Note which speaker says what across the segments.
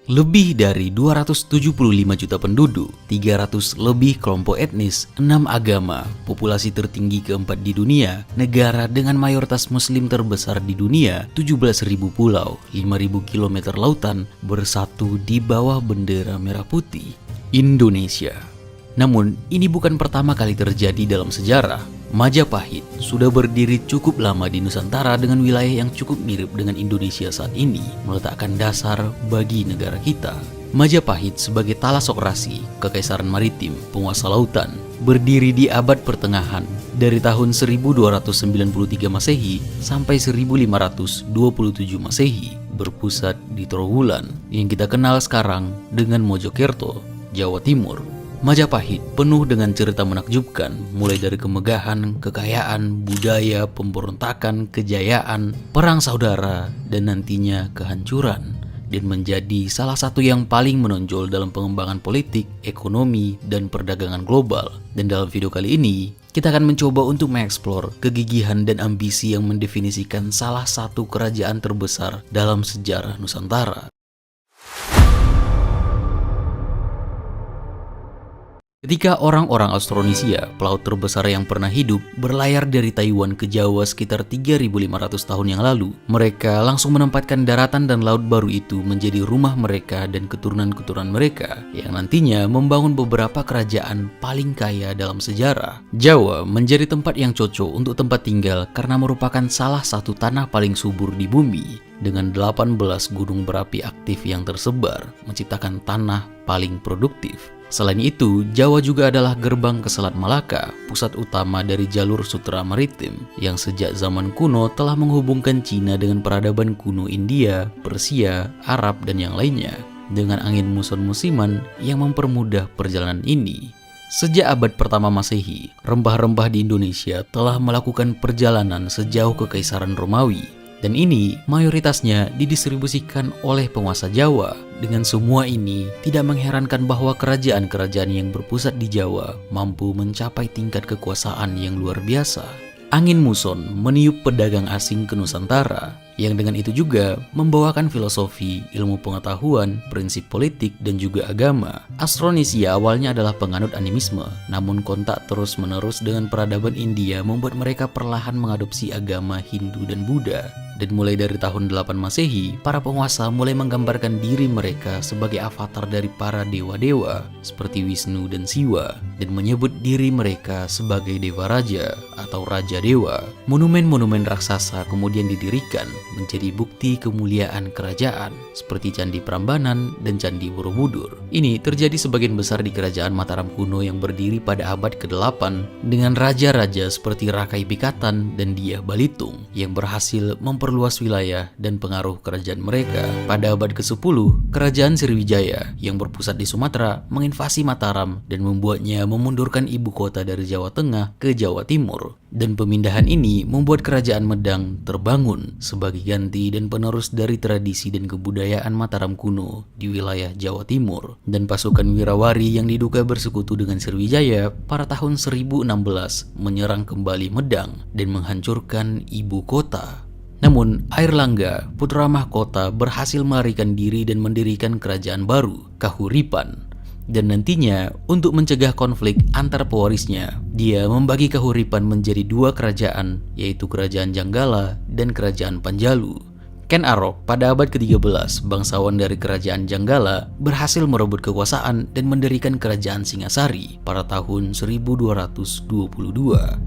Speaker 1: Lebih dari 275 juta penduduk, 300 lebih kelompok etnis, 6 agama, populasi tertinggi keempat di dunia, negara dengan mayoritas muslim terbesar di dunia, 17.000 pulau, 5.000 km lautan, bersatu di bawah bendera merah putih, Indonesia. Namun, ini bukan pertama kali terjadi dalam sejarah. Majapahit sudah berdiri cukup lama di Nusantara dengan wilayah yang cukup mirip dengan Indonesia saat ini, meletakkan dasar bagi negara kita. Majapahit sebagai talasok rasi, kekaisaran maritim, penguasa lautan, berdiri di abad pertengahan dari tahun 1293 Masehi sampai 1527 Masehi, berpusat di Trowulan yang kita kenal sekarang dengan Mojokerto, Jawa Timur. Majapahit penuh dengan cerita menakjubkan, mulai dari kemegahan, kekayaan, budaya, pemberontakan, kejayaan, perang saudara, dan nantinya kehancuran, dan menjadi salah satu yang paling menonjol dalam pengembangan politik, ekonomi, dan perdagangan global. Dan dalam video kali ini, kita akan mencoba untuk mengeksplor kegigihan dan ambisi yang mendefinisikan salah satu kerajaan terbesar dalam sejarah Nusantara. Ketika orang-orang Austronesia, pelaut terbesar yang pernah hidup, berlayar dari Taiwan ke Jawa sekitar 3.500 tahun yang lalu, mereka langsung menempatkan daratan dan laut baru itu menjadi rumah mereka dan keturunan-keturunan mereka, yang nantinya membangun beberapa kerajaan paling kaya dalam sejarah. Jawa menjadi tempat yang cocok untuk tempat tinggal karena merupakan salah satu tanah paling subur di bumi, dengan 18 gunung berapi aktif yang tersebar, menciptakan tanah paling produktif. Selain itu, Jawa juga adalah gerbang ke Selat Malaka, pusat utama dari jalur sutra maritim, yang sejak zaman kuno telah menghubungkan Cina dengan peradaban kuno India, Persia, Arab, dan yang lainnya, dengan angin muson musiman yang mempermudah perjalanan ini. Sejak abad pertama Masehi, rempah-rempah di Indonesia telah melakukan perjalanan sejauh Kekaisaran Romawi, dan ini mayoritasnya didistribusikan oleh penguasa Jawa. Dengan semua ini, tidak mengherankan bahwa kerajaan-kerajaan yang berpusat di Jawa mampu mencapai tingkat kekuasaan yang luar biasa. Angin muson meniup pedagang asing ke Nusantara, yang dengan itu juga membawakan filosofi, ilmu pengetahuan, prinsip politik, dan juga agama. Austronesia awalnya adalah penganut animisme, namun kontak terus-menerus dengan peradaban India membuat mereka perlahan mengadopsi agama Hindu dan Buddha. Dan mulai dari tahun 8 Masehi, para penguasa mulai menggambarkan diri mereka sebagai avatar dari para dewa-dewa seperti Wisnu dan Siwa, dan menyebut diri mereka sebagai Dewa Raja atau Raja Dewa. Monumen-monumen raksasa kemudian didirikan menjadi bukti kemuliaan kerajaan seperti Candi Prambanan dan Candi Borobudur. Ini terjadi sebagian besar di kerajaan Mataram kuno yang berdiri pada abad ke-8 dengan raja-raja seperti Rakai Pikatan dan Dyah Balitung yang berhasil memperluas wilayah dan pengaruh kerajaan mereka. Pada abad ke-10, kerajaan Sriwijaya yang berpusat di Sumatera menginvasi Mataram dan membuatnya memundurkan ibu kota dari Jawa Tengah ke Jawa Timur. Dan pemindahan ini membuat kerajaan Medang terbangun sebagai ganti dan penerus dari tradisi dan kebudayaan Mataram kuno di wilayah Jawa Timur. Dan pasukan Wirawari yang diduga bersekutu dengan Sriwijaya pada tahun 1016 menyerang kembali Medang dan menghancurkan ibu kota. Namun, Airlangga, putra mahkota, berhasil melarikan diri dan mendirikan kerajaan baru, Kahuripan. Dan nantinya, untuk mencegah konflik antar pewarisnya, dia membagi Kahuripan menjadi dua kerajaan, yaitu Kerajaan Janggala dan Kerajaan Panjalu. Ken Arok pada abad ke-13, bangsawan dari Kerajaan Janggala, berhasil merebut kekuasaan dan mendirikan Kerajaan Singasari pada tahun 1222.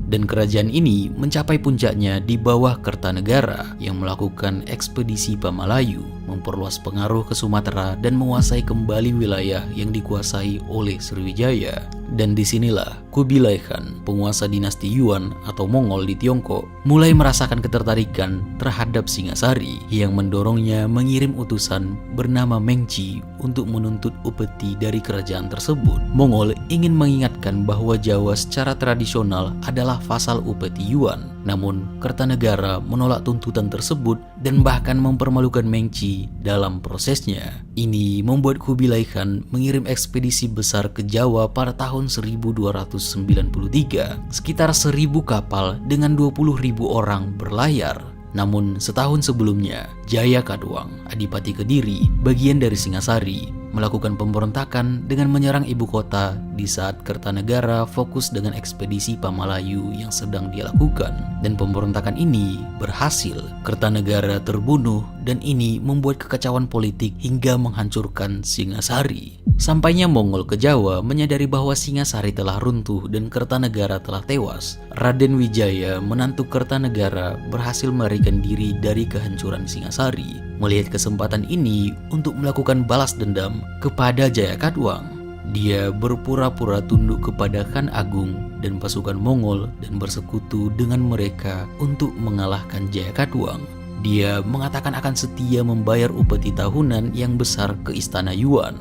Speaker 1: Dan kerajaan ini mencapai puncaknya di bawah Kertanegara yang melakukan ekspedisi Pamalayu, memperluas pengaruh ke Sumatera dan menguasai kembali wilayah yang dikuasai oleh Sriwijaya. Dan disinilah Kubilai Khan, penguasa dinasti Yuan atau Mongol di Tiongkok, mulai merasakan ketertarikan terhadap Singasari yang mendorongnya mengirim utusan bernama Mengci untuk menuntut upeti dari kerajaan tersebut. Mongol ingin mengingatkan bahwa Jawa secara tradisional adalah vasal upeti Yuan. Namun, Kertanegara menolak tuntutan tersebut dan bahkan mempermalukan Mengci dalam prosesnya. Ini membuat Kubilai Khan mengirim ekspedisi besar ke Jawa pada tahun 1293. Sekitar 1.000 kapal dengan 20.000 orang berlayar. Namun setahun sebelumnya, Jaya Kadwang, Adipati Kediri, bagian dari Singasari, melakukan pemberontakan dengan menyerang ibu kota di saat Kertanegara fokus dengan ekspedisi Pamalayu yang sedang dia lakukan. Dan pemberontakan ini berhasil. Kertanegara terbunuh dan ini membuat kekacauan politik hingga menghancurkan Singasari. Sampainya Mongol ke Jawa menyadari bahwa Singasari telah runtuh dan Kertanegara telah tewas. Raden Wijaya, menantu Kertanegara, berhasil melarikan diri dari kehancuran Singasari. Melihat kesempatan ini untuk melakukan balas dendam kepada Jaya Kadwang, dia berpura-pura tunduk kepada Khan Agung dan pasukan Mongol dan bersekutu dengan mereka untuk mengalahkan Jaya Kadwang. Dia mengatakan akan setia membayar upeti tahunan yang besar ke Istana Yuan.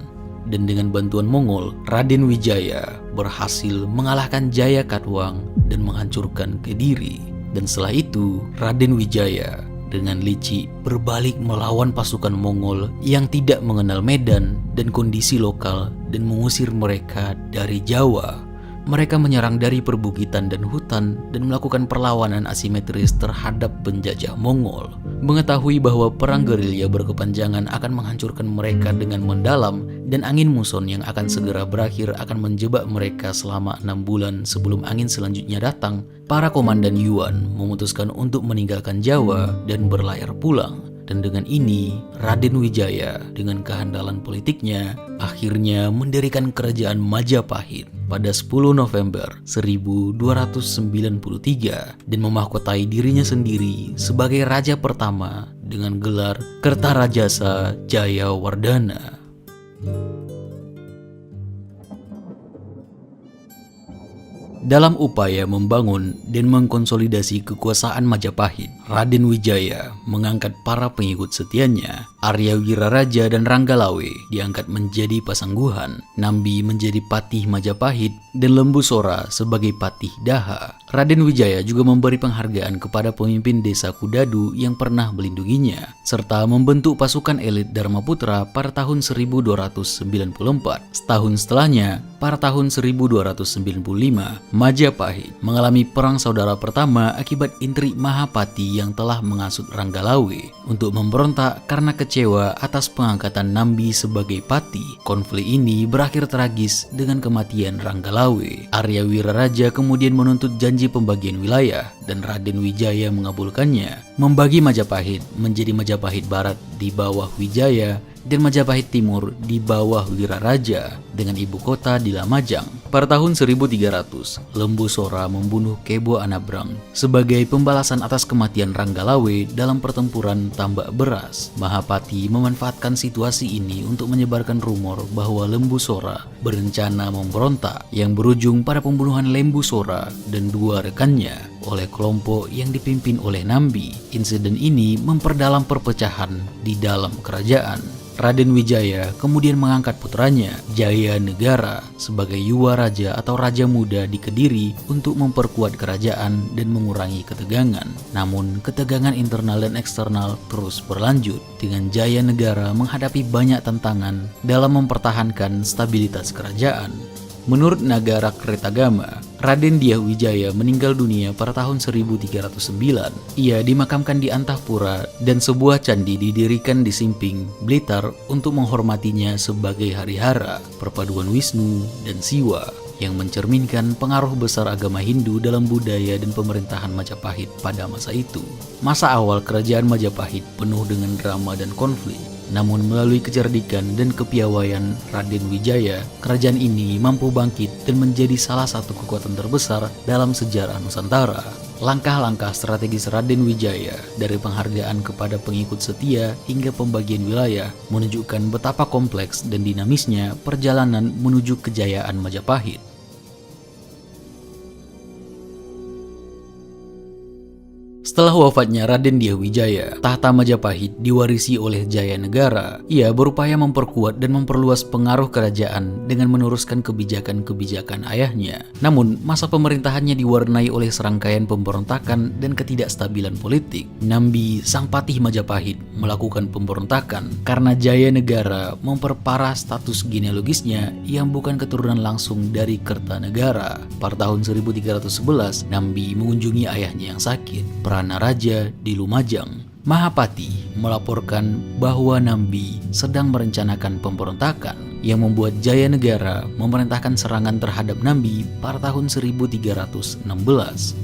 Speaker 1: Dan dengan bantuan Mongol, Raden Wijaya berhasil mengalahkan Jaya Kadwang dan menghancurkan Kediri. Dan setelah itu, Raden Wijaya dengan licik berbalik melawan pasukan Mongol yang tidak mengenal medan dan kondisi lokal dan mengusir mereka dari Jawa. Mereka menyerang dari perbukitan dan hutan dan melakukan perlawanan asimetris terhadap penjajah Mongol. Mengetahui bahwa perang gerilya berkepanjangan akan menghancurkan mereka dengan mendalam dan angin muson yang akan segera berakhir akan menjebak mereka selama 6 bulan sebelum angin selanjutnya datang, para komandan Yuan memutuskan untuk meninggalkan Jawa dan berlayar pulang. Dan dengan ini, Raden Wijaya dengan kehandalan politiknya akhirnya mendirikan kerajaan Majapahit pada 10 November 1293 dan memahkotai dirinya sendiri sebagai raja pertama dengan gelar Kertarajasa Jayawardhana. Dalam upaya membangun dan mengkonsolidasi kekuasaan Majapahit, Raden Wijaya mengangkat para pengikut setianya. Arya Wiraraja dan Ranggalawe diangkat menjadi pasangguhan, Nambi menjadi patih Majapahit, dan Lembu Sora sebagai patih Daha. Raden Wijaya juga memberi penghargaan kepada pemimpin desa Kudadu yang pernah melindunginya, serta membentuk pasukan elit Dharmaputra pada tahun 1294. Setahun setelahnya, pada tahun 1295, Majapahit mengalami perang saudara pertama akibat intrik Mahapati yang telah mengasut Ranggalawe untuk memberontak karena kecewa atas pengangkatan Nambi sebagai pati. Konflik ini berakhir tragis dengan kematian Ranggalawe. Arya Wiraraja kemudian menuntut janji pembagian wilayah dan Raden Wijaya mengabulkannya, membagi Majapahit menjadi Majapahit Barat di bawah Wijaya dan Majapahit Timur di bawah Wiraraja dengan ibu kota di Lamajang. Pada tahun 1300, Lembu Sora membunuh Kebo Anabrang sebagai pembalasan atas kematian Ranggalawe dalam pertempuran Tambak Beras. Mahapati memanfaatkan situasi ini untuk menyebarkan rumor bahwa Lembu Sora berencana memberontak yang berujung pada pembunuhan Lembu Sora dan 2 rekannya oleh kelompok yang dipimpin oleh Nambi. Insiden ini memperdalam perpecahan di dalam kerajaan. Raden Wijaya kemudian mengangkat putranya, Jaya Negara, sebagai Yuwa Raja atau Raja Muda di Kediri untuk memperkuat kerajaan dan mengurangi ketegangan. Namun, ketegangan internal dan eksternal terus berlanjut, dengan Jaya Negara menghadapi banyak tantangan dalam mempertahankan stabilitas kerajaan. Menurut Nagara Kretagama, Raden Dyah Wijaya meninggal dunia pada tahun 1309. Ia dimakamkan di Antahpura dan sebuah candi didirikan di Simping, Blitar untuk menghormatinya sebagai harihara, perpaduan Wisnu dan Siwa, yang mencerminkan pengaruh besar agama Hindu dalam budaya dan pemerintahan Majapahit pada masa itu. Masa awal kerajaan Majapahit penuh dengan drama dan konflik. Namun melalui kecerdikan dan kepiawaian Raden Wijaya, kerajaan ini mampu bangkit dan menjadi salah satu kekuatan terbesar dalam sejarah Nusantara. Langkah-langkah strategis Raden Wijaya, dari penghargaan kepada pengikut setia hingga pembagian wilayah, menunjukkan betapa kompleks dan dinamisnya perjalanan menuju kejayaan Majapahit. Setelah wafatnya Raden Dyah Wijaya, tahta Majapahit diwarisi oleh Jaya Negara. Ia berupaya memperkuat dan memperluas pengaruh kerajaan dengan meneruskan kebijakan-kebijakan ayahnya. Namun, masa pemerintahannya diwarnai oleh serangkaian pemberontakan dan ketidakstabilan politik. Nambi, sang patih Majapahit, melakukan pemberontakan karena Jaya Negara memperparah status genealogisnya yang bukan keturunan langsung dari Kertanegara. Pada tahun 1311, Nambi mengunjungi ayahnya yang sakit. Peran istana raja di Lumajang. Mahapati melaporkan bahwa Nambi sedang merencanakan pemberontakan yang membuat Jayanegara memerintahkan serangan terhadap Nambi pada tahun 1316.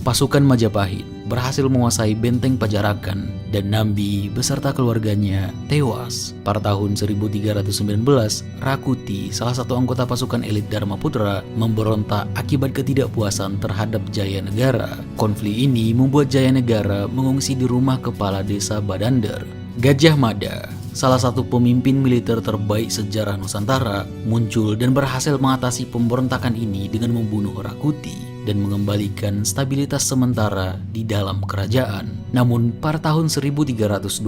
Speaker 1: Pasukan Majapahit berhasil menguasai benteng Pajarakan dan Nambi beserta keluarganya tewas. Pada tahun 1319, Rakuti, salah satu anggota pasukan elit Dharmaputra, memberontak akibat ketidakpuasan terhadap Jayanegara. Konflik ini membuat Jayanegara mengungsi di rumah kepala desa Badandar. Gajah Mada, salah satu pemimpin militer terbaik sejarah Nusantara, muncul dan berhasil mengatasi pemberontakan ini dengan membunuh Rakuti dan mengembalikan stabilitas sementara di dalam kerajaan. Namun pada tahun 1328,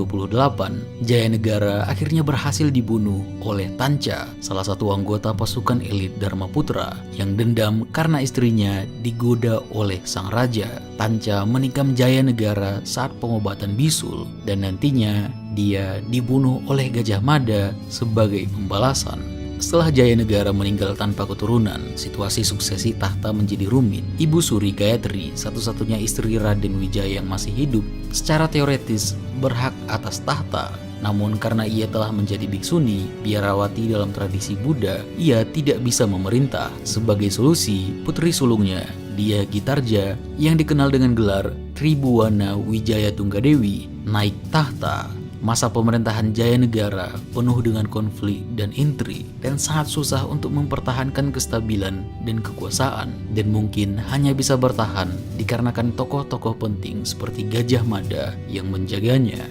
Speaker 1: Jayanegara akhirnya berhasil dibunuh oleh Tanca, salah satu anggota pasukan elit Dharmaputra, yang dendam karena istrinya digoda oleh sang raja. Tanca menikam Jayanegara saat pengobatan bisul dan nantinya dia dibunuh oleh Gajah Mada sebagai pembalasan. Setelah Jayanegara meninggal tanpa keturunan, situasi suksesi tahta menjadi rumit. Ibu Suri Gayatri, satu-satunya istri Raden Wijaya yang masih hidup, secara teoretis berhak atas tahta. Namun karena ia telah menjadi biksuni, biarawati dalam tradisi Buddha, ia tidak bisa memerintah. Sebagai solusi, putri sulungnya, Dia Gitarja, yang dikenal dengan gelar Tribuwana Wijaya Tunggadewi, naik tahta. Masa pemerintahan Jayanegara penuh dengan konflik dan intrik dan sangat susah untuk mempertahankan kestabilan dan kekuasaan, dan mungkin hanya bisa bertahan dikarenakan tokoh-tokoh penting seperti Gajah Mada yang menjaganya.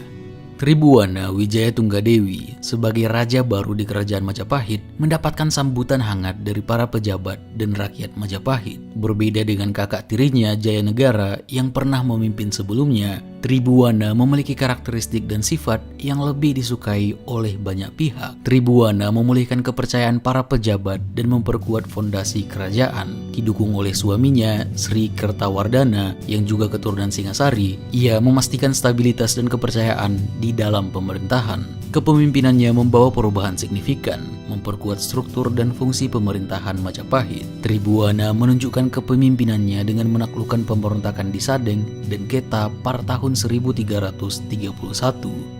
Speaker 1: Tribuwana Wijaya Tunggadewi sebagai raja baru di kerajaan Majapahit mendapatkan sambutan hangat dari para pejabat dan rakyat Majapahit. Berbeda dengan kakak tirinya Jayanegara yang pernah memimpin sebelumnya, Tribuwana memiliki karakteristik dan sifat yang lebih disukai oleh banyak pihak. Tribuwana memulihkan kepercayaan para pejabat dan memperkuat fondasi kerajaan. Didukung oleh suaminya, Sri Kertawardhana yang juga keturunan Singasari, ia memastikan stabilitas dan kepercayaan di dalam pemerintahan. Kepemimpinannya membawa perubahan signifikan, memperkuat struktur dan fungsi pemerintahan Majapahit. Tribuwana menunjukkan kepemimpinannya dengan menaklukkan pemberontakan di Sadeng dan Keta pada tahun 1331.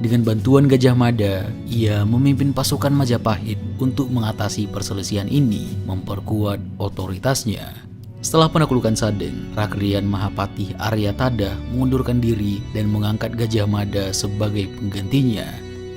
Speaker 1: Dengan bantuan Gajah Mada, ia memimpin pasukan Majapahit untuk mengatasi perselisihan ini, memperkuat otoritasnya. Setelah penaklukan Sadeng, Rakrian Mahapati Aryatada mengundurkan diri dan mengangkat Gajah Mada sebagai penggantinya.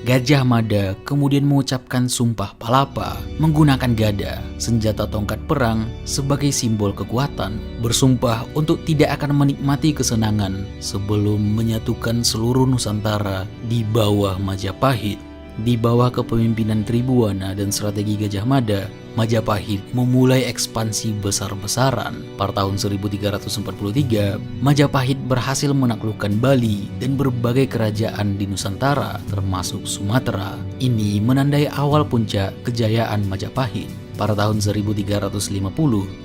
Speaker 1: Gajah Mada kemudian mengucapkan sumpah palapa menggunakan gada, senjata tongkat perang, sebagai simbol kekuatan. Bersumpah untuk tidak akan menikmati kesenangan sebelum menyatukan seluruh Nusantara di bawah Majapahit. Di bawah kepemimpinan Tribuwana dan strategi Gajah Mada, Majapahit memulai ekspansi besar-besaran. Pada tahun 1343, Majapahit berhasil menaklukkan Bali dan berbagai kerajaan di Nusantara, termasuk Sumatera. Ini menandai awal puncak kejayaan Majapahit. Pada tahun 1350,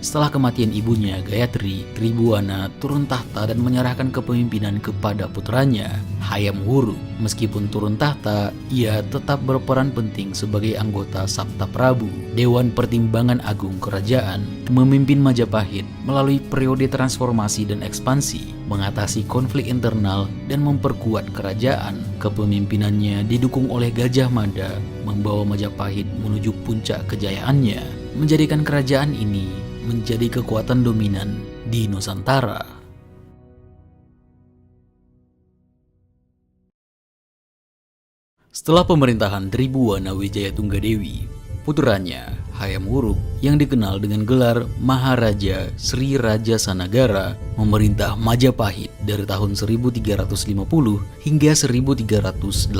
Speaker 1: setelah kematian ibunya Gayatri, Tribuwana turun tahta dan menyerahkan kepemimpinan kepada putranya, Hayam Wuruk. Meskipun turun tahta, ia tetap berperan penting sebagai anggota Sabta Prabu, Dewan Pertimbangan Agung Kerajaan, memimpin Majapahit melalui periode transformasi dan ekspansi, mengatasi konflik internal dan memperkuat kerajaan. Kepemimpinannya didukung oleh Gajah Mada, membawa Majapahit menuju puncak kejayaannya, menjadikan kerajaan ini menjadi kekuatan dominan di Nusantara. Setelah pemerintahan Tribuwana Wijaya Tunggadewi, putranya Hayam Wuruk yang dikenal dengan gelar Maharaja Sri Raja Sanagara memerintah Majapahit dari tahun 1350 hingga 1389.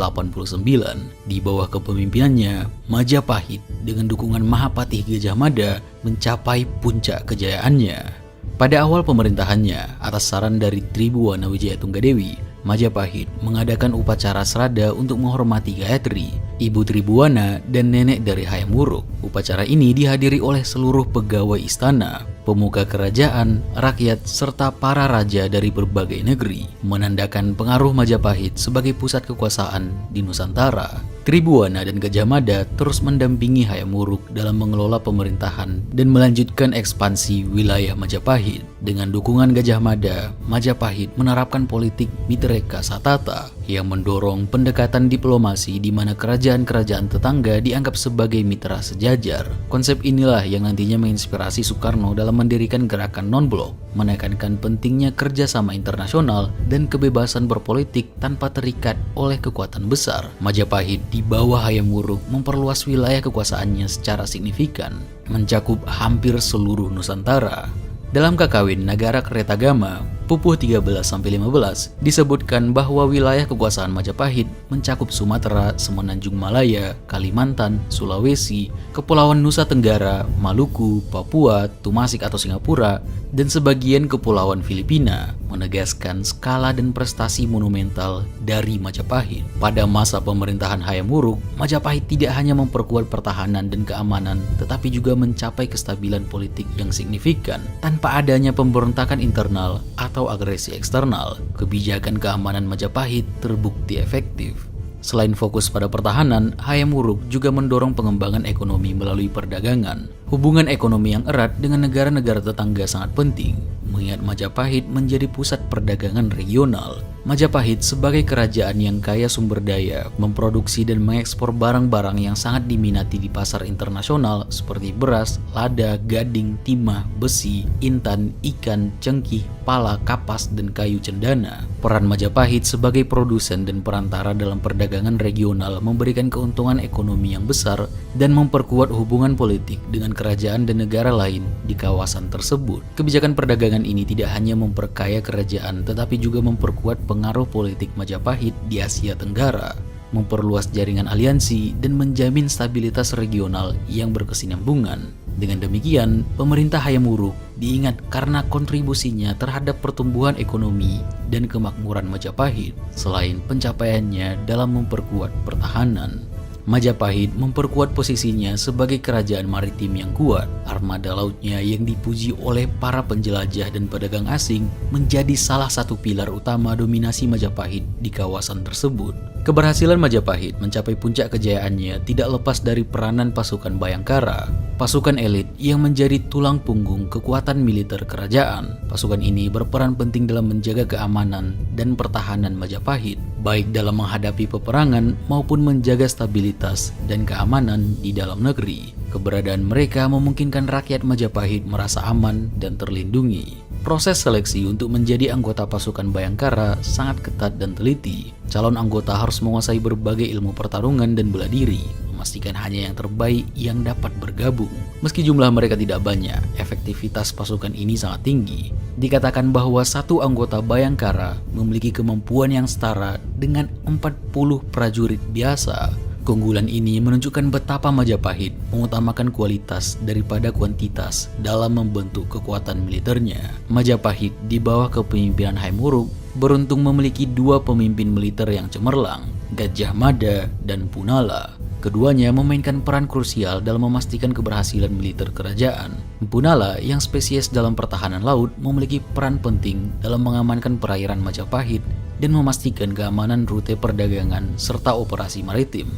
Speaker 1: Di bawah kepemimpinannya, Majapahit dengan dukungan Mahapati Gajah Mada mencapai puncak kejayaannya. Pada awal pemerintahannya, atas saran dari Tribuwana Wijaya Tunggadewi, Majapahit mengadakan upacara srada untuk menghormati Gayatri, ibu Tribuwana dan nenek dari Hayam Wuruk. Upacara ini dihadiri oleh seluruh pegawai istana. pemuka kerajaan, rakyat, serta para raja dari berbagai negeri, menandakan pengaruh Majapahit sebagai pusat kekuasaan di Nusantara. Tribuana dan Gajah Mada terus mendampingi Hayam Wuruk dalam mengelola pemerintahan dan melanjutkan ekspansi wilayah Majapahit. Dengan dukungan Gajah Mada, Majapahit menerapkan politik Mitreka Satata yang mendorong pendekatan diplomasi di mana kerajaan-kerajaan tetangga dianggap sebagai mitra sejajar. Konsep inilah yang nantinya menginspirasi Soekarno dalam mendirikan gerakan non-blok, menekankan pentingnya kerjasama internasional dan kebebasan berpolitik tanpa terikat oleh kekuatan besar. Majapahit di bawah Hayam Wuruk memperluas wilayah kekuasaannya secara signifikan, mencakup hampir seluruh Nusantara. Dalam Kakawin Nagara Kertagama, Pupuh 13-15 disebutkan bahwa wilayah kekuasaan Majapahit mencakup Sumatera, Semenanjung Malaya, Kalimantan, Sulawesi, Kepulauan Nusa Tenggara, Maluku, Papua, Tumasik atau Singapura, dan sebagian kepulauan Filipina, menegaskan skala dan prestasi monumental dari Majapahit. Pada masa pemerintahan Hayam Wuruk, Majapahit tidak hanya memperkuat pertahanan dan keamanan, tetapi juga mencapai kestabilan politik yang signifikan. Tanpa adanya pemberontakan internal atau agresi eksternal, kebijakan keamanan Majapahit terbukti efektif. Selain fokus pada pertahanan, Hayam Wuruk juga mendorong pengembangan ekonomi melalui perdagangan. Hubungan ekonomi yang erat dengan negara-negara tetangga sangat penting, mengingat Majapahit menjadi pusat perdagangan regional. Majapahit sebagai kerajaan yang kaya sumber daya, memproduksi dan mengekspor barang-barang yang sangat diminati di pasar internasional seperti beras, lada, gading, timah, besi, intan, ikan, cengkih, pala, kapas, dan kayu cendana. Peran Majapahit sebagai produsen dan perantara dalam perdagangan regional memberikan keuntungan ekonomi yang besar dan memperkuat hubungan politik dengan kerajaan dan negara lain di kawasan tersebut. Kebijakan perdagangan ini tidak hanya memperkaya kerajaan, tetapi juga memperkuat pengaruh politik Majapahit di Asia Tenggara, memperluas jaringan aliansi, dan menjamin stabilitas regional yang berkesinambungan. Dengan demikian, pemerintah Hayam Wuruk diingat karena kontribusinya terhadap pertumbuhan ekonomi dan kemakmuran Majapahit, selain pencapaiannya dalam memperkuat pertahanan. Majapahit memperkuat posisinya sebagai kerajaan maritim yang kuat. Armada lautnya yang dipuji oleh para penjelajah dan pedagang asing menjadi salah satu pilar utama dominasi Majapahit di kawasan tersebut. Keberhasilan Majapahit mencapai puncak kejayaannya tidak lepas dari peranan pasukan Bhayangkara, pasukan elit yang menjadi tulang punggung kekuatan militer kerajaan. Pasukan ini berperan penting dalam menjaga keamanan dan pertahanan Majapahit, baik dalam menghadapi peperangan maupun menjaga stabilitas dan keamanan di dalam negeri. Keberadaan mereka memungkinkan rakyat Majapahit merasa aman dan terlindungi. Proses seleksi untuk menjadi anggota pasukan Bhayangkara sangat ketat dan teliti. Calon anggota harus menguasai berbagai ilmu pertarungan dan bela diri, memastikan hanya yang terbaik yang dapat bergabung. Meski jumlah mereka tidak banyak, efektivitas pasukan ini sangat tinggi. Dikatakan bahwa satu anggota Bhayangkara memiliki kemampuan yang setara dengan 40 prajurit biasa. Keunggulan ini menunjukkan betapa Majapahit mengutamakan kualitas daripada kuantitas dalam membentuk kekuatan militernya. Majapahit di bawah kepemimpinan Hayam Wuruk beruntung memiliki dua pemimpin militer yang cemerlang, Gajah Mada dan Punala. Keduanya memainkan peran krusial dalam memastikan keberhasilan militer kerajaan. Punala yang spesies dalam pertahanan laut memiliki peran penting dalam mengamankan perairan Majapahit dan memastikan keamanan rute perdagangan serta operasi maritim.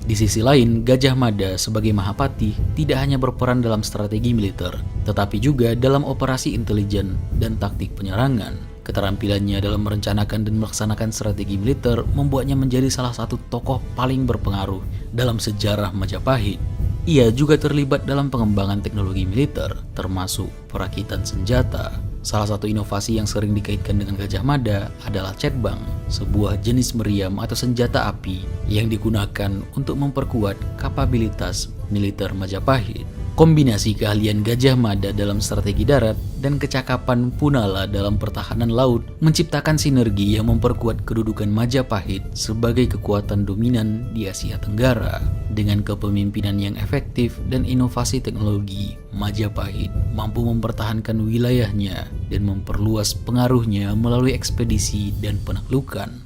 Speaker 1: Di sisi lain, Gajah Mada sebagai Mahapati tidak hanya berperan dalam strategi militer, tetapi juga dalam operasi intelijen dan taktik penyerangan. Keterampilannya dalam merencanakan dan melaksanakan strategi militer membuatnya menjadi salah satu tokoh paling berpengaruh dalam sejarah Majapahit. Ia juga terlibat dalam pengembangan teknologi militer, termasuk perakitan senjata. Salah satu inovasi yang sering dikaitkan dengan Gajah Mada adalah cetbang, sebuah jenis meriam atau senjata api yang digunakan untuk memperkuat kapabilitas militer Majapahit. Kombinasi keahlian Gajah Mada dalam strategi darat dan kecakapan Punala dalam pertahanan laut menciptakan sinergi yang memperkuat kedudukan Majapahit sebagai kekuatan dominan di Asia Tenggara. Dengan kepemimpinan yang efektif dan inovasi teknologi, Majapahit mampu mempertahankan wilayahnya dan memperluas pengaruhnya melalui ekspedisi dan penaklukan.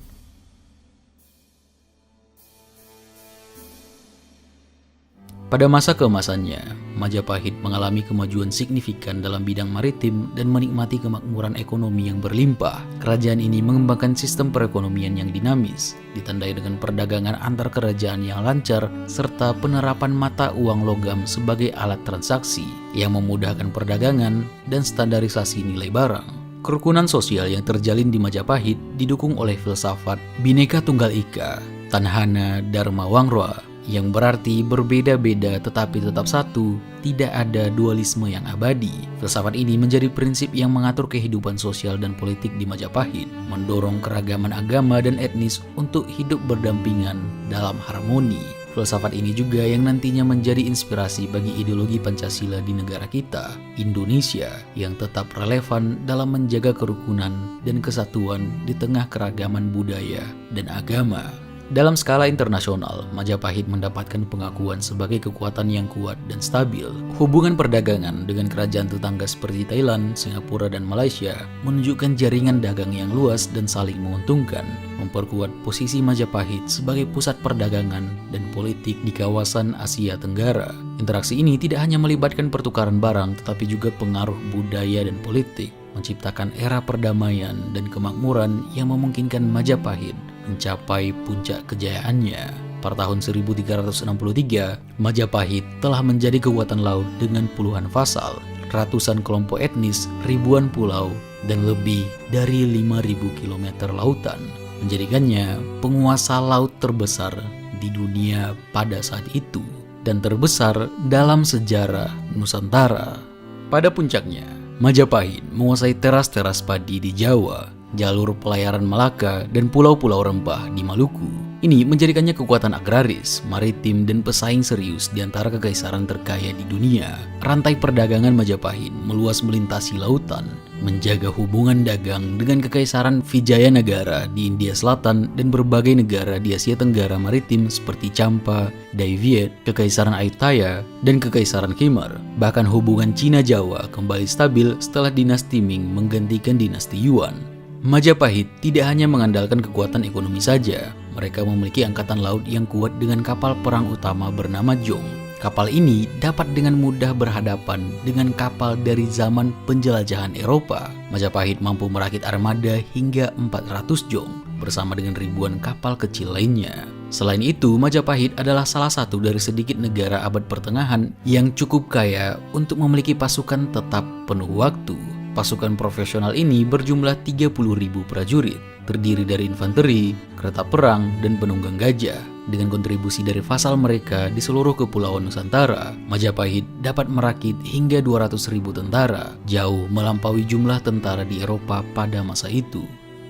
Speaker 1: Pada masa keemasannya, Majapahit mengalami kemajuan signifikan dalam bidang maritim dan menikmati kemakmuran ekonomi yang berlimpah. Kerajaan ini mengembangkan sistem perekonomian yang dinamis, ditandai dengan perdagangan antar kerajaan yang lancar, serta penerapan mata uang logam sebagai alat transaksi yang memudahkan perdagangan dan standarisasi nilai barang. Kerukunan sosial yang terjalin di Majapahit didukung oleh filsafat Bhinneka Tunggal Ika, Tanhana Dharma Wangro, yang berarti berbeda-beda tetapi tetap satu, tidak ada dualisme yang abadi. Filsafat ini menjadi prinsip yang mengatur kehidupan sosial dan politik di Majapahit, mendorong keragaman agama dan etnis untuk hidup berdampingan dalam harmoni. Filsafat ini juga yang nantinya menjadi inspirasi bagi ideologi Pancasila di negara kita, Indonesia, yang tetap relevan dalam menjaga kerukunan dan kesatuan di tengah keragaman budaya dan agama. Dalam skala internasional, Majapahit mendapatkan pengakuan sebagai kekuatan yang kuat dan stabil. Hubungan perdagangan dengan kerajaan tetangga seperti Thailand, Singapura, dan Malaysia menunjukkan jaringan dagang yang luas dan saling menguntungkan, memperkuat posisi Majapahit sebagai pusat perdagangan dan politik di kawasan Asia Tenggara. Interaksi ini tidak hanya melibatkan pertukaran barang, tetapi juga pengaruh budaya dan politik, menciptakan era perdamaian dan kemakmuran yang memungkinkan Majapahit mencapai puncak kejayaannya. Pada tahun 1363, Majapahit telah menjadi kekuatan laut dengan puluhan vasal, ratusan kelompok etnis, ribuan pulau, dan lebih dari 5.000 km lautan, menjadikannya penguasa laut terbesar di dunia pada saat itu dan terbesar dalam sejarah Nusantara. Pada puncaknya, Majapahit menguasai teras-teras padi di Jawa, jalur pelayaran Malaka, dan pulau-pulau rempah di Maluku. Ini menjadikannya kekuatan agraris, maritim, dan pesaing serius di antara kekaisaran terkaya di dunia. Rantai perdagangan Majapahit meluas melintasi lautan, menjaga hubungan dagang dengan kekaisaran Vijayanagara di India Selatan dan berbagai negara di Asia Tenggara maritim seperti Champa, Dai Viet, Kekaisaran Ayutthaya, dan Kekaisaran Khmer. Bahkan hubungan Cina-Jawa kembali stabil setelah dinasti Ming menggantikan dinasti Yuan. Majapahit tidak hanya mengandalkan kekuatan ekonomi saja, mereka memiliki angkatan laut yang kuat dengan kapal perang utama bernama Jong. Kapal ini dapat dengan mudah berhadapan dengan kapal dari zaman penjelajahan Eropa. Majapahit mampu merakit armada hingga 400 Jong bersama dengan ribuan kapal kecil lainnya. Selain itu, Majapahit adalah salah satu dari sedikit negara abad pertengahan yang cukup kaya untuk memiliki pasukan tetap penuh waktu. Pasukan profesional ini berjumlah 30.000 prajurit, terdiri dari infanteri, kereta perang, dan penunggang gajah. Dengan kontribusi dari vasal mereka di seluruh kepulauan Nusantara, Majapahit dapat merakit hingga 200.000 tentara, jauh melampaui jumlah tentara di Eropa pada masa itu.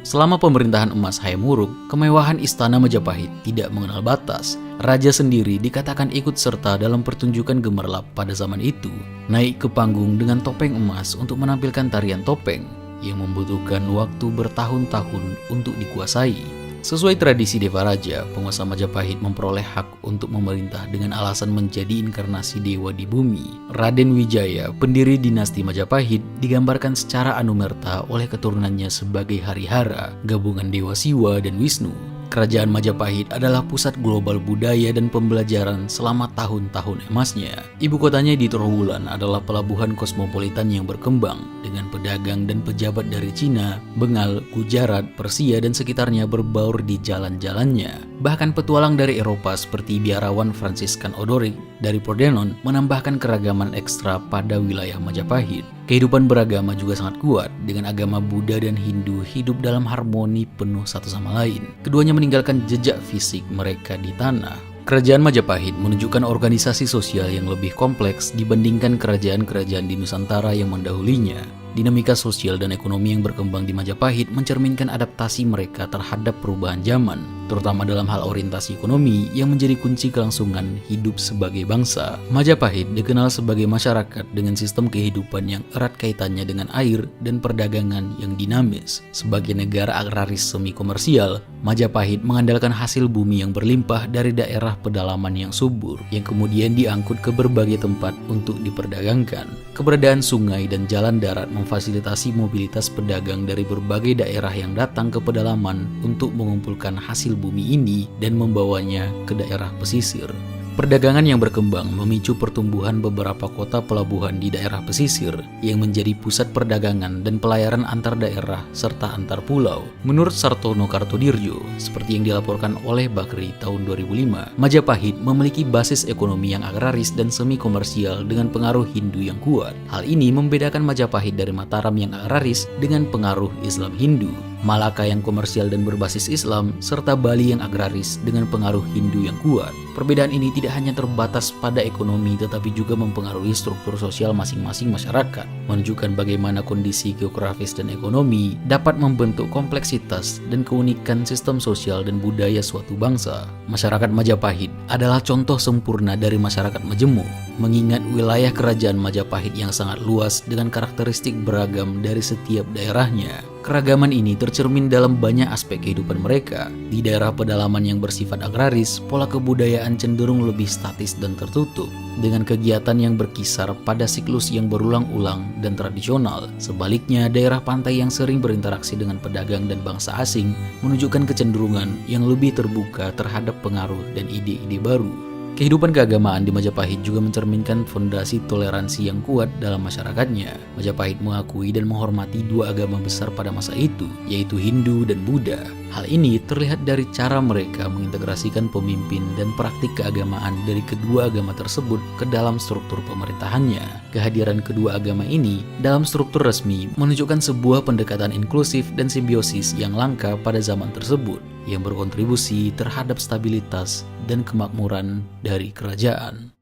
Speaker 1: Selama pemerintahan emas Hayam Wuruk, kemewahan istana Majapahit tidak mengenal batas. Raja sendiri dikatakan ikut serta dalam pertunjukan gemerlap pada zaman itu, naik ke panggung dengan topeng emas untuk menampilkan tarian topeng yang membutuhkan waktu bertahun-tahun untuk dikuasai. Sesuai tradisi Deva Raja, penguasa Majapahit memperoleh hak untuk memerintah dengan alasan menjadi inkarnasi dewa di bumi. Raden Wijaya, pendiri dinasti Majapahit, digambarkan secara anumerta oleh keturunannya sebagai Harihara, gabungan Dewa Siwa dan Wisnu. Kerajaan Majapahit adalah pusat global budaya dan pembelajaran selama tahun-tahun emasnya. Ibu kotanya di Trowulan adalah pelabuhan kosmopolitan yang berkembang dengan pedagang dan pejabat dari Cina, Bengal, Gujarat, Persia, dan sekitarnya berbaur di jalan-jalannya. Bahkan petualang dari Eropa seperti biarawan Franciscan Odoric dari Pordenone menambahkan keragaman ekstra pada wilayah Majapahit. Kehidupan beragama juga sangat kuat, dengan agama Buddha dan Hindu hidup dalam harmoni penuh satu sama lain. Keduanya meninggalkan jejak fisik mereka di tanah. Kerajaan Majapahit menunjukkan organisasi sosial yang lebih kompleks dibandingkan kerajaan-kerajaan di Nusantara yang mendahulinya. Dinamika sosial dan ekonomi yang berkembang di Majapahit mencerminkan adaptasi mereka terhadap perubahan zaman, terutama dalam hal orientasi ekonomi yang menjadi kunci kelangsungan hidup sebagai bangsa. Majapahit dikenal sebagai masyarakat dengan sistem kehidupan yang erat kaitannya dengan air dan perdagangan yang dinamis. Sebagai negara agraris semi-komersial, Majapahit mengandalkan hasil bumi yang berlimpah dari daerah pedalaman yang subur, yang kemudian diangkut ke berbagai tempat untuk diperdagangkan. Keberadaan sungai dan jalan darat memfasilitasi mobilitas pedagang dari berbagai daerah yang datang ke pedalaman untuk mengumpulkan hasil bumi ini dan membawanya ke daerah pesisir. Perdagangan yang berkembang memicu pertumbuhan beberapa kota pelabuhan di daerah pesisir yang menjadi pusat perdagangan dan pelayaran antar daerah serta antar pulau. Menurut Sartono Kartodirjo, seperti yang dilaporkan oleh Bakri tahun 2005, Majapahit memiliki basis ekonomi yang agraris dan semi komersial dengan pengaruh Hindu yang kuat. Hal ini membedakan Majapahit dari Mataram yang agraris dengan pengaruh Islam Hindu, Malaka yang komersial dan berbasis Islam, serta Bali yang agraris dengan pengaruh Hindu yang kuat. Perbedaan ini tidak hanya terbatas pada ekonomi tetapi juga mempengaruhi struktur sosial masing-masing masyarakat, menunjukkan bagaimana kondisi geografis dan ekonomi dapat membentuk kompleksitas dan keunikan sistem sosial dan budaya suatu bangsa. Masyarakat Majapahit adalah contoh sempurna dari masyarakat majemuk, mengingat wilayah kerajaan Majapahit yang sangat luas dengan karakteristik beragam dari setiap daerahnya. Keragaman ini tercermin dalam banyak aspek kehidupan mereka. Di daerah pedalaman yang bersifat agraris, pola kebudayaan cenderung lebih statis dan tertutup, dengan kegiatan yang berkisar pada siklus yang berulang-ulang dan tradisional. Sebaliknya, daerah pantai yang sering berinteraksi dengan pedagang dan bangsa asing menunjukkan kecenderungan yang lebih terbuka terhadap pengaruh dan ide-ide baru. Kehidupan keagamaan di Majapahit juga mencerminkan fondasi toleransi yang kuat dalam masyarakatnya. Majapahit mengakui dan menghormati dua agama besar pada masa itu, yaitu Hindu dan Buddha. Hal ini terlihat dari cara mereka mengintegrasikan pemimpin dan praktik keagamaan dari kedua agama tersebut ke dalam struktur pemerintahannya. Kehadiran kedua agama ini dalam struktur resmi menunjukkan sebuah pendekatan inklusif dan simbiosis yang langka pada zaman tersebut, yang berkontribusi terhadap stabilitas dan kemakmuran dari kerajaan.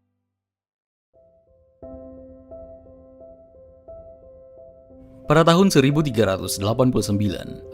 Speaker 1: Pada tahun 1389,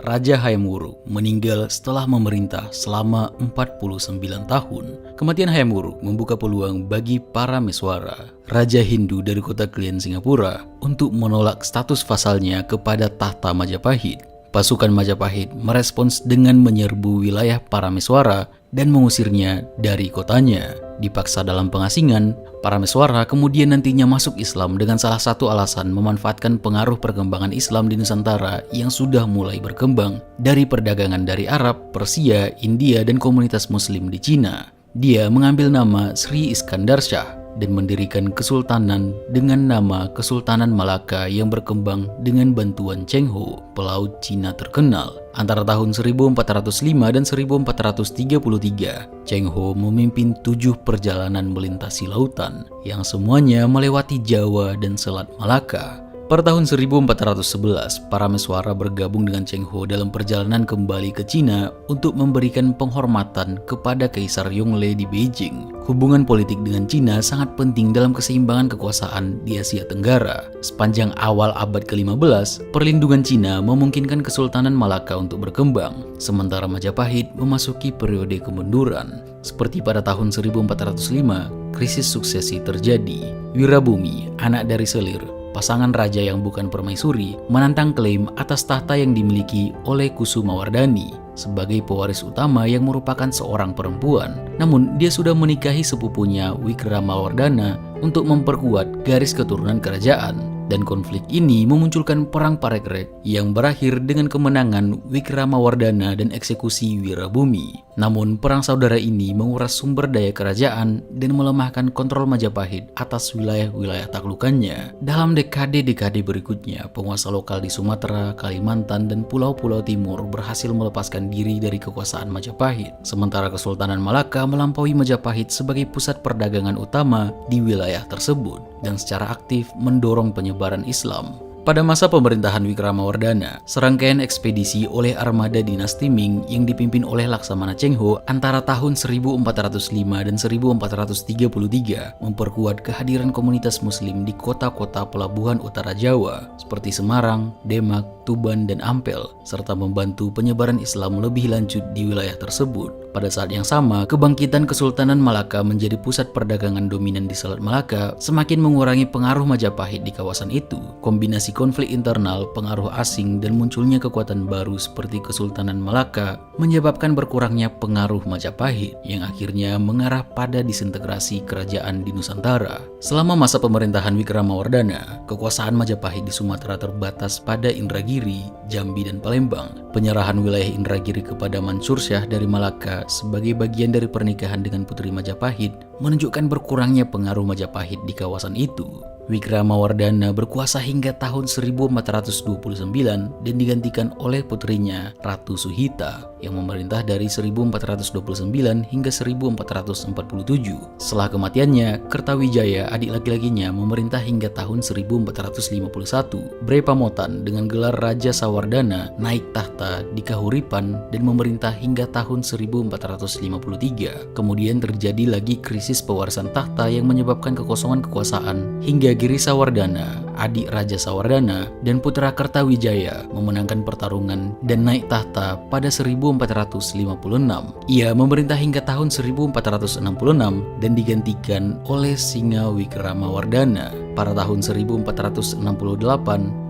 Speaker 1: Raja Hayam Wuruk meninggal setelah memerintah selama 49 tahun. Kematian Hayam Wuruk membuka peluang bagi para Meswara, Raja Hindu dari kota Klien, Singapura, untuk menolak status vasalnya kepada tahta Majapahit. Pasukan Majapahit merespons dengan menyerbu wilayah para Meswara dan mengusirnya dari kotanya. Dipaksa dalam pengasingan, para Meswara kemudian nantinya masuk Islam dengan salah satu alasan memanfaatkan pengaruh perkembangan Islam di Nusantara yang sudah mulai berkembang dari perdagangan dari Arab, Persia, India, dan komunitas Muslim di Cina. Dia mengambil nama Sri Iskandar Shah dan mendirikan kesultanan dengan nama Kesultanan Malaka yang berkembang dengan bantuan Cheng Ho, pelaut Cina terkenal. Antara tahun 1405 dan 1433, Cheng Ho memimpin 7 perjalanan melintasi lautan yang semuanya melewati Jawa dan Selat Malaka. Pada tahun 1411, para Meswara bergabung dengan Cheng Ho dalam perjalanan kembali ke Cina untuk memberikan penghormatan kepada Kaisar Yongle di Beijing. Hubungan politik dengan Cina sangat penting dalam keseimbangan kekuasaan di Asia Tenggara. Sepanjang awal abad ke-15, perlindungan Cina memungkinkan Kesultanan Malaka untuk berkembang, sementara Majapahit memasuki periode kemunduran. Seperti pada tahun 1405, krisis suksesi terjadi. Wirabumi, anak dari Selir, pasangan raja yang bukan permaisuri, menantang klaim atas tahta yang dimiliki oleh Kusumawardhani sebagai pewaris utama yang merupakan seorang perempuan. Namun, dia sudah menikahi sepupunya Wikramawardhana untuk memperkuat garis keturunan kerajaan. Dan konflik ini memunculkan perang Parekrek yang berakhir dengan kemenangan Wikramawardhana dan eksekusi Wirabumi. Namun, perang saudara ini menguras sumber daya kerajaan dan melemahkan kontrol Majapahit atas wilayah-wilayah taklukannya. Dalam dekade-dekade berikutnya, penguasa lokal di Sumatera, Kalimantan, dan pulau-pulau timur berhasil melepaskan diri dari kekuasaan Majapahit. Sementara Kesultanan Malaka melampaui Majapahit sebagai pusat perdagangan utama di wilayah tersebut dan secara aktif mendorong penyebaran Islam. Pada masa pemerintahan Wikramawardhana, serangkaian ekspedisi oleh armada dinasti Ming yang dipimpin oleh Laksamana Cheng Ho antara tahun 1405 dan 1433 memperkuat kehadiran komunitas muslim di kota-kota pelabuhan utara Jawa seperti Semarang, Demak, Tuban, dan Ampel, serta membantu penyebaran Islam lebih lanjut di wilayah tersebut. Pada saat yang sama, kebangkitan Kesultanan Malaka menjadi pusat perdagangan dominan di Selat Malaka semakin mengurangi pengaruh Majapahit di kawasan itu. Kombinasi konflik internal, pengaruh asing, dan munculnya kekuatan baru seperti Kesultanan Malaka menyebabkan berkurangnya pengaruh Majapahit yang akhirnya mengarah pada disintegrasi kerajaan di Nusantara. Selama masa pemerintahan Wikramawardhana, kekuasaan Majapahit di Sumatera terbatas pada Indragiri Indragiri, Jambi, dan Palembang. Penyerahan wilayah Indragiri kepada Mansur Shah dari Malaka sebagai bagian dari pernikahan dengan Putri Majapahit menunjukkan berkurangnya pengaruh Majapahit di kawasan itu. Wikramawardhana berkuasa hingga tahun 1429 dan digantikan oleh putrinya Ratu Suhita yang memerintah dari 1429 hingga 1447. Setelah kematiannya, Kertawijaya, adik laki-lakinya, memerintah hingga tahun 1451. Bre Pamotan dengan gelar Raja Sawardhana naik tahta di Kahuripan dan memerintah hingga tahun 1453. Kemudian terjadi lagi krisis pewarisan tahta yang menyebabkan kekosongan kekuasaan hingga Giri Sawardhana, adik Raja Sawardhana, dan putra Kertawijaya memenangkan pertarungan dan naik tahta pada 1456. Ia memerintah hingga tahun 1466 dan digantikan oleh Singa Wikramawardhana. Pada tahun 1468,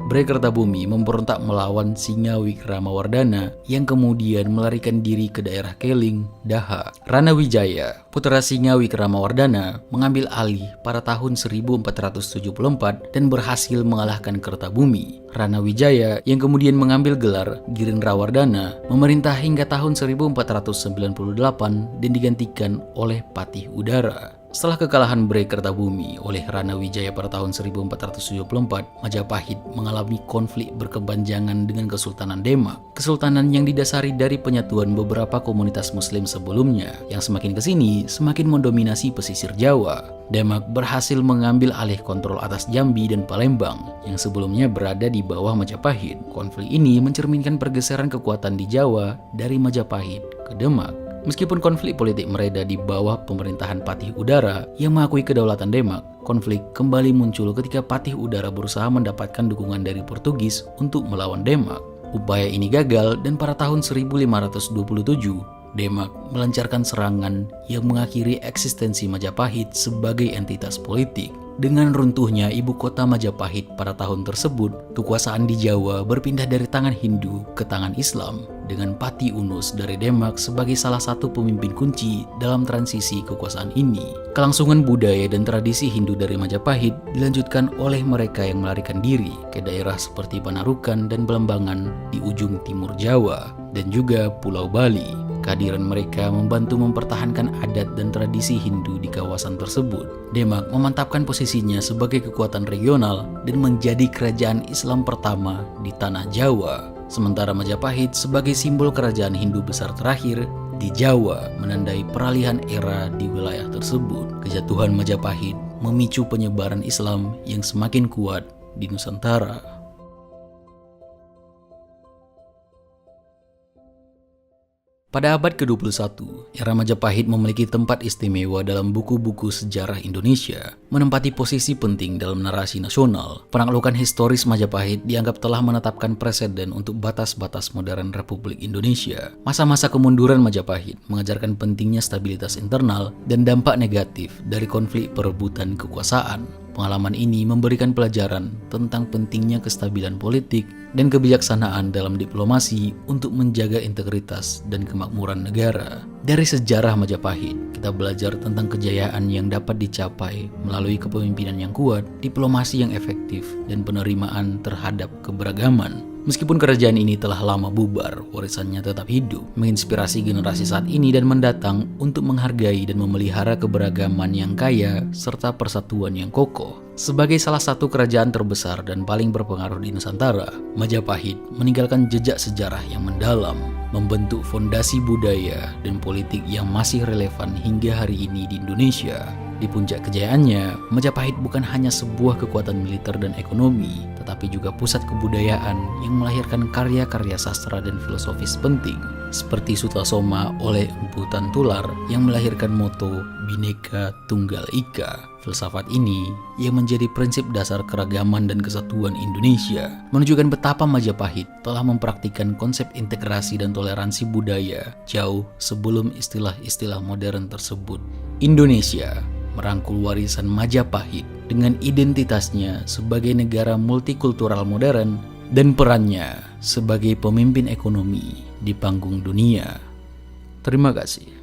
Speaker 1: Bre Kertabumi memberontak melawan Singa Wikramawardhana yang kemudian melarikan diri ke daerah Keling, Daha. Rana Wijaya, putra Singa Wikramawardhana, mengambil alih pada tahun 1474 dan berhasil mengalahkan Kertabumi. Rana Wijaya yang kemudian mengambil gelar Girindrawardhana memerintah hingga tahun 1498 dan digantikan oleh Patih Udara. Setelah kekalahan Bre Kertabumi oleh Rana Wijaya pada tahun 1474, Majapahit mengalami konflik berkepanjangan dengan Kesultanan Demak. Kesultanan yang didasari dari penyatuan beberapa komunitas muslim sebelumnya, yang semakin kesini semakin mendominasi pesisir Jawa. Demak berhasil mengambil alih kontrol atas Jambi dan Palembang yang sebelumnya berada di bawah Majapahit. Konflik ini mencerminkan pergeseran kekuatan di Jawa dari Majapahit ke Demak. Meskipun konflik politik mereda di bawah pemerintahan Patih Udara yang mengakui kedaulatan Demak, konflik kembali muncul ketika Patih Udara berusaha mendapatkan dukungan dari Portugis untuk melawan Demak. Upaya ini gagal dan pada tahun 1527, Demak melancarkan serangan yang mengakhiri eksistensi Majapahit sebagai entitas politik. Dengan runtuhnya ibu kota Majapahit pada tahun tersebut, kekuasaan di Jawa berpindah dari tangan Hindu ke tangan Islam, dengan Pati Unus dari Demak sebagai salah satu pemimpin kunci dalam transisi kekuasaan ini. Kelangsungan budaya dan tradisi Hindu dari Majapahit dilanjutkan oleh mereka yang melarikan diri ke daerah seperti Panarukan dan Belambangan di ujung timur Jawa, dan juga Pulau Bali. Kehadiran mereka membantu mempertahankan adat dan tradisi Hindu di kawasan tersebut. Demak memantapkan posisinya sebagai kekuatan regional dan menjadi kerajaan Islam pertama di tanah Jawa. Sementara Majapahit sebagai simbol kerajaan Hindu besar terakhir di Jawa menandai peralihan era di wilayah tersebut. Kejatuhan Majapahit memicu penyebaran Islam yang semakin kuat di Nusantara. Pada abad ke-21, era Majapahit memiliki tempat istimewa dalam buku-buku sejarah Indonesia, menempati posisi penting dalam narasi nasional. Penaklukan historis Majapahit dianggap telah menetapkan preseden untuk batas-batas modern Republik Indonesia. Masa-masa kemunduran Majapahit mengajarkan pentingnya stabilitas internal dan dampak negatif dari konflik perebutan kekuasaan. Pengalaman ini memberikan pelajaran tentang pentingnya kestabilan politik dan kebijaksanaan dalam diplomasi untuk menjaga integritas dan kemakmuran negara. Dari sejarah Majapahit, kita belajar tentang kejayaan yang dapat dicapai melalui kepemimpinan yang kuat, diplomasi yang efektif, dan penerimaan terhadap keberagaman. Meskipun kerajaan ini telah lama bubar, warisannya tetap hidup, menginspirasi generasi saat ini dan mendatang untuk menghargai dan memelihara keberagaman yang kaya serta persatuan yang kokoh. Sebagai salah satu kerajaan terbesar dan paling berpengaruh di Nusantara, Majapahit meninggalkan jejak sejarah yang mendalam, membentuk fondasi budaya dan politik yang masih relevan hingga hari ini di Indonesia. Di puncak kejayaannya, Majapahit bukan hanya sebuah kekuatan militer dan ekonomi, tetapi juga pusat kebudayaan yang melahirkan karya-karya sastra dan filosofis penting, seperti Sutasoma oleh Empu Tantular yang melahirkan moto Bhinneka Tunggal Ika. Filsafat ini yang menjadi prinsip dasar keragaman dan kesatuan Indonesia, menunjukkan betapa Majapahit telah mempraktikkan konsep integrasi dan toleransi budaya jauh sebelum istilah-istilah modern tersebut. Indonesia merangkul warisan Majapahit dengan identitasnya sebagai negara multikultural modern dan perannya sebagai pemimpin ekonomi di panggung dunia. Terima kasih.